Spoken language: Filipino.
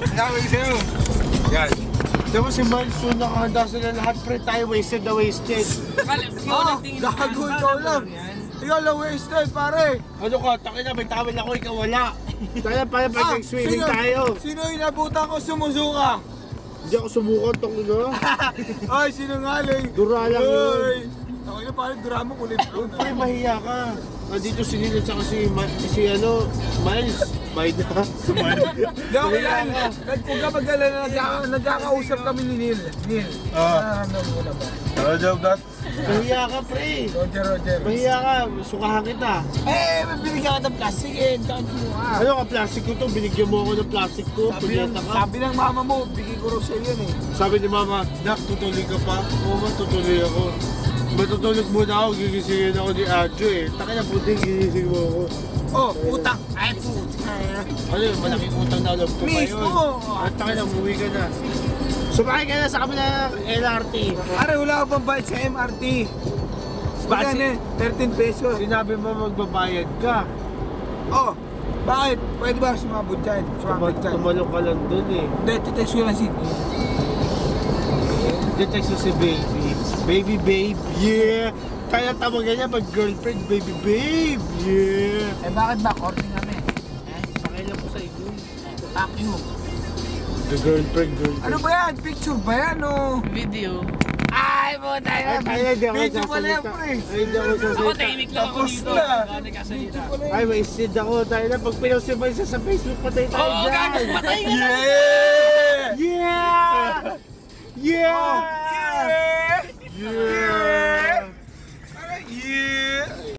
Sabi sa'yo. Yan. Diba si Miles, so nakahanda sila lahat pre, tayo wasted na wasted. Gago ikaw lang. Ikaw lang wasted, pare. Ano ka, takin na, may tawil ako, ikaw wala. Tayo pa nag-swimming tayo. Sino inabutan ko sumusuka? Hindi ako sumukan tong ino. Ay, sinungaling. Dura lang yun. Ako na parang dura mo kulit. Pre, mahiya ka. Nandito si Neil at saka si Miles. Bye na. Hindi ako kailan. Kung kapag nagkakausap kami ni Neil. Neil, ano mo na ba? Roger that. Mahiya ka pre. Roger. Mahiya ka, sukahan kita. Eh, binigyan ka ng plastic eh. Ano ka, plastic ko to? Binigyan mo ako ng plastic ko. Punyeta ka. Sabi ng mama mo, bigay ko raw sa'yo yan eh. Sabi ni Mama, Dak, tutuloy ka pa? Oo, matutuloy ako. Matutulog muna ako, gigisingin ako ni Adjo eh. Taka na puting gigising mo ako. Oh, utang. Ay, putang. Ano yun, malaking utang na loob ko pa yun. Mismo! At taka na, umuwi ka na. Sumakay ka na sa kami ng LRT. Pare, wala ka bang bayad sa MRT? Magkano eh? 13 pesos. Sinabi mo magbabayad ka. Oh, bakit? Pwede ba sumabot dyan? Sumabot dyan? Tumalong ka lang dun eh. Hindi, titext ko lang si Neil. Detect mo si Baby. Baby babe, yeah! Kaya tama ganyan pag girlfriend, baby babe, yeah! Eh bakit ba? Korte kami. Pakailan po sa inyo. Takin mo. The girlfriend. Ano ba yan? Picture ba yan o? Video. Ay, mo tayo. Ay, tayo, di ako Video pala yan, sasalita. pre. Ay, di ako Ako sasalita. tahimik lang ako Tapos dito. na. Nagkasalita. Ay, wasted ako. Tayo na, pag pinasibay siya sa Facebook, patay tayo Oo, dyan. gago, patay ka na. Yeah! Yeah! Yeah! Yeah! Yeah!